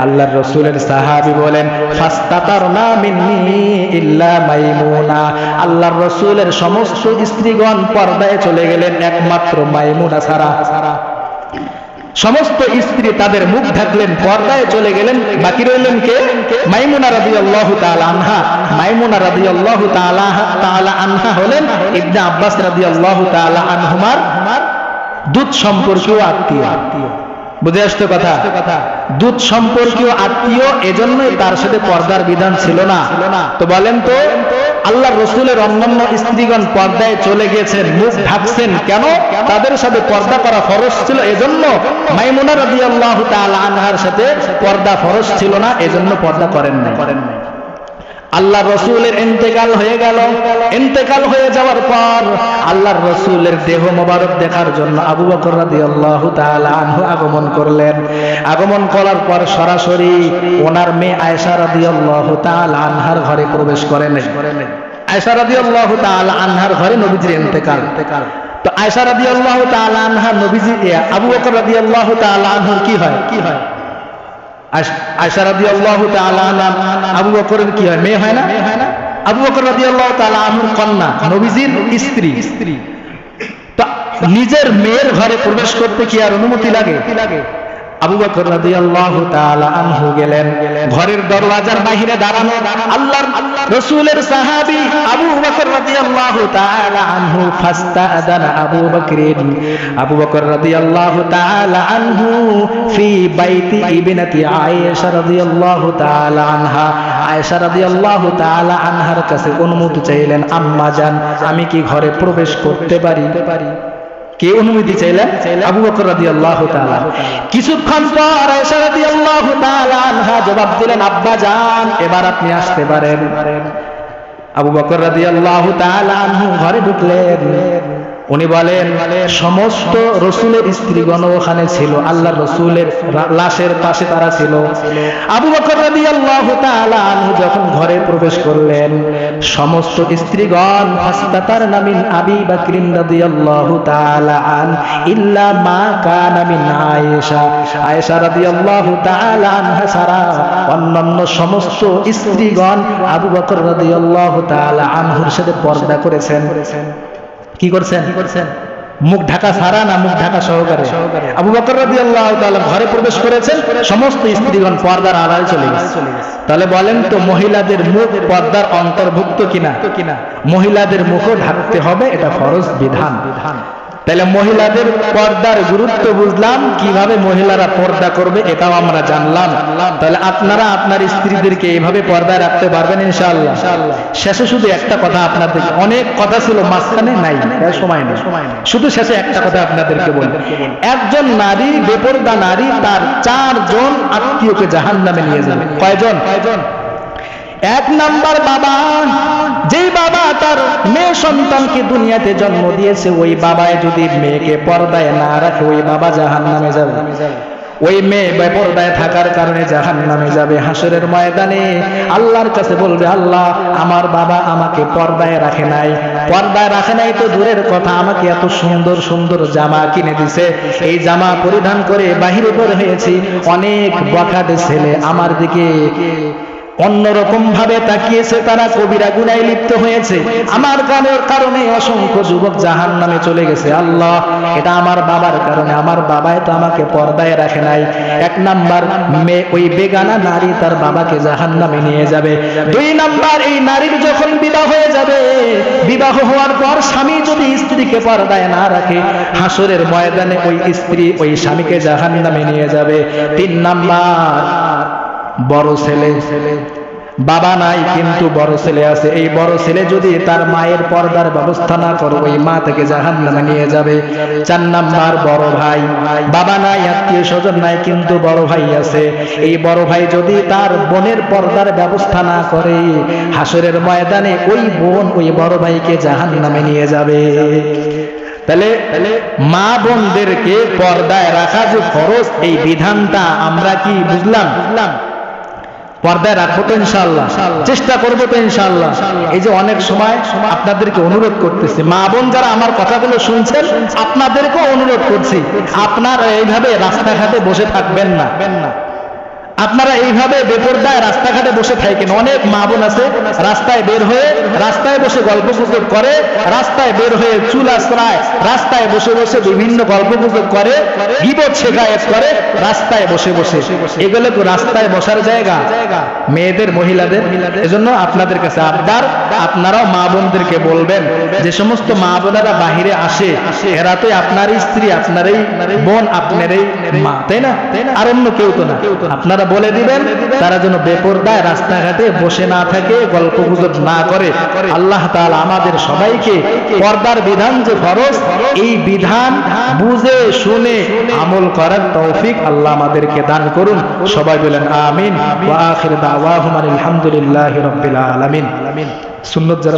S1: আল্লাহর রাসূলের সাহাবী বলেন, ফাস্তাতারনা মিন্নি ইল্লা মাইমুনা, আল্লাহর রাসূলের সমস্ত স্ত্রীগণ পর্দায় চলে গেলেন, একমাত্র মাইমুনা ছাড়া। সমস্ত স্ত্রী তাদের মুখ ঢাকলেন, পর্দায় চলে গেলেন, বাকি রইলেন কে? মাইমুনা রাদিয়াল্লাহু তাআলা আনহা। মাইমুনা রাদিয়াল্লাহু তাআলা আনহা হলেন ইবনে আব্বাস রাদিয়াল্লাহু তাআলা আনহুমার দুধ সম্পর্কীয় আত্মীয়। বুঝে আসতো কথা? দুধ সম্পর্কীয় আত্মীয়, এজন্যই তার সাথে পর্দার বিধান ছিল না। তো বলেন তো, আল্লাহর রাসূলের অন্যান্য স্ত্রীগণ পর্দায় চলে গেছেন, মুখ ঢাকছেন কেন? তাদের সাথে পর্দা করা ফরজ ছিল, এজন্য। মাইমুনা রাদিয়াল্লাহু তাআলা আনহার সাথে পর্দা ফরজ ছিল না, এজন্য পর্দা করেন না। আল্লাহর রাসূলের ইন্তেকাল হয়ে গেল। ইন্তেকাল হয়ে যাওয়ার পর আল্লাহর রাসূলের দেহ মোবারক দেখার জন্য আবু বকর রাদিয়াল্লাহু তাআলা আনহু আগমন করলেন। আগমন করার পর সরাসরি ওনার মেয়ে আয়েশা রাদিয়াল্লাহু তাআলা আনহার ঘরে প্রবেশ করেন। আয়েশা রাদিয়াল্লাহু তাআলা আনহার ঘরে নবীজির ইন্তেকাল। তো আয়েশা রাদিয়াল্লাহু তাআলা আনহা নবীজি আবু বকর রাদিয়াল্লাহু তাআলা আনহুর কি হয়? আয়েশা রাদিয়াল্লাহু তাআলা আনহা আবু বকরের কি হয়? মেয়ে হয় না? আবু বকর রাদিয়াল্লাহু তাআলা আনহুর কন্যা, নবীজির স্ত্রী। তো নিজের মেয়ের ঘরে প্রবেশ করতে কি আর অনুমতি লাগে? আবু বকর রাদিয়াল্লাহু তাআলা আনহু গেলেন, ঘরের দরওয়াজার বাইরে দাঁড়ানো আল্লাহর রাসূলের সাহাবী আবু বকর রাদিয়াল্লাহু তাআলা আনহু ফাস্তাআযানা আবু বকর রাদিয়াল্লাহু তাআলা আনহু ফি বাইতি ইবনাতি আয়েশা রাদিয়াল্লাহু তাআলা আনহা, আয়েশা রাদিয়াল্লাহু তাআলা আনহার কাছে অনুমতি চাইলেন, আম্মা জান আমি কি ঘরে প্রবেশ করতে পারি? কে অনুমতি চাইলেন? আবু বকর রাদিয়াল্লাহু তাআলা। কিছুক্ষণ পর আয়েশা রাদিয়াল্লাহু তাআলা আনহা জবাব দিলেন, আব্বা জান এবার আপনি আসতে পারেন। আবু বকর রাদিয়াল্লাহু তাআলা আনহু ঘরে ঢুকলেন। উনি বলেন সমস্ত রসুলের স্ত্রীগণ ওখানে ছিল, আল্লাহর রসুলের লাশের পাশে তারা ছিল। আবু বকর রাদিয়াল্লাহু তাআলা আনহু যখন ঘরে প্রবেশ করলেন, সমস্ত স্ত্রীগণ ফাস্তাতারনা মিন আবি বকর রাদিয়াল্লাহু তাআলা আন ইল্লা মা কানা মিন আয়েশা, আয়েশা রাদিয়াল্লাহু তাআলা আনহা ছাড়া অন্যান্য সমস্ত স্ত্রীগণ আবু বকর রাদিয়াল্লাহু তাআলা আনহুর সাথে পর্দা করেছেন। কি করছেন? মুখ ঢাকা ছাড়া না মুখ ঢাকা সহকারে? আবু বকর রাদিয়াল্লাহু তাআলা ঘরে প্রবেশ করেছেন, সমস্ত স্ত্রীগণ পর্দার আড়ালে চলে গেছে। তাহলে বলেন তো মহিলাদের মুখ পর্দার অন্তর্ভুক্ত কিনা? মহিলাদের মুখও ঢাকতে হবে, এটা ফরজ বিধান। তাহলে মহিলাদের পর্দার গুরুত্ব বুঝলাম, কিভাবে মহিলারা পর্দা করবে এটাও আমরা জানলাম। তাহলে আপনারা আপনার স্ত্রীদেরকে এইভাবে পর্দায় রাখতে পারবেন ইনশাআল্লাহ। শেষে শুধু একটা কথা আপনাদের, অনেক কথা ছিল মাঝখানে নাই, সময় নেই, শুধু শেষে একটা কথা আপনাদেরকে বলি। একজন নারী, বেপরদা নারী, তার 4 জন আত্মীয়কে জাহান্নামে নিয়ে যাবে। কয়জন? এক নাম্বার বাবা, যেই বাবা তার মেয়ে সন্তানকে দুনিয়াতে জন্ম দিয়েছে, ওই বাবায় যদি মেয়েকে পর্দায় না রাখে ওই বাবা জাহান্নামে যাবে। ওই মেয়ে বেপরদায় থাকার কারণে জাহান্নামে যাবে। হাসরের ময়দানে আল্লাহর কাছে বলবে, আল্লাহ আমার বাবা আমাকে পর্দায় রাখে নাই। পর্দায় রাখে নাই তো দূরের কথা, আমাকে এত সুন্দর সুন্দর জামা কিনে দিছে, এই জামা পরিধান করে বাহিরে বের হয়েছি, অনেক বখাটে ছেলে আমার দিকে অন্যরকম ভাবে তাকিয়েছে, তারা কবিরা গুনাহে লিপ্ত হয়েছে, আমার কারণে অসংখ্য যুবক জাহান্নামে চলে গেছে। আল্লাহ এটা আমার বাবার কারণে, আমার বাবাই তো আমাকে পর্দায় রাখে নাই। এক নাম্বার মেয়ে, ওই বেগানা নারী তার বাবাকে জাহান্নামে নিয়ে যাবে। 2 নাম্বার, এই নারীর যখন বিবাহ হয়ে যাবে, বিবাহ হওয়ার পর স্বামী যদি স্ত্রীকে পর্দায় না রাখে, হাসরের ময়দানে ওই স্ত্রী ওই স্বামীকে জাহান্নামে নিয়ে যাবে। 3 নাম্বার, বড় ছেলে, বাবা নাই কিন্তু বড় ছেলে আছে, এই বড় ছেলে যদি তার মায়ের পর্দার ব্যবস্থা না করে ওই মা থেকে জাহান্নামে নিয়ে যাবে। 4 নাম্বার, বড় ভাই, বাবা নাই, আত্মীয় স্বজন নাই কিন্তু বড় ভাই আছে, এই বড় ভাই যদি তার বোনের পর্দার ব্যবস্থা না করে, হাসরের ময়দানে ওই বোন ওই বড় ভাইকে জাহান্নামে নিয়ে যাবে। তাহলে মা বোনদেরকে পর্দায় রাখা যে ফরজ, এই বিধানটা আমরা কি বুঝলাম? পর্দায় রাখবো তো ইনশাআল্লাহ, চেষ্টা করবো তো ইনশাআল্লাহ। এই যে অনেক সময় আপনাদেরকে অনুরোধ করতেছি, মা বোন যারা আমার কথাগুলো শুনছেন আপনাদেরকেও অনুরোধ করছি, আপনারা এইভাবে রাস্তাঘাটে বসে থাকবেন না। আপনারা এইভাবে বেপরদায় রাস্তাঘাটে বসে থাকেন। অনেক মা বোন আছে রাস্তায় বের হয়ে রাস্তায় বসে গল্পগুজব করে, রাস্তায় বের হয়ে চুল আশ্রয়, রাস্তায় বসে বসে বিভিন্ন গল্পগুজব করে, গীবত শেখায়েত করে রাস্তায় বসে বসে। এগুলো তো রাস্তায় বসার জায়গা মেয়েদের, মহিলাদের? এজন্য আপনাদের কাছে আবদার, আপনারাও মা বোনদেরকে বলবেন, যে সমস্ত মা বোনেরা বাহিরে আসে এরা তো আপনারই স্ত্রী, আপনারই বোন, আপনারই মা, তাই না? আর অন্য কেউ তো না। আপনারা বলে দিবেন তারা যেন বেপরদায় রাস্তাঘাটে বসে না থাকে, গল্পগুজব না করে। আল্লাহ তাআলা আমাদের সবাইকে পর্দার বিধান যে ফরজ, এই বিধান বুঝে শুনে আমল করার তৌফিক আল্লাহ আমাদেরকে দান করুন। সবাই বলেন আমিন। ওয়া আখির দাওয়াহুম আলহামদুলিল্লাহি রাব্বিল আলামিন। সুন্নাত যারা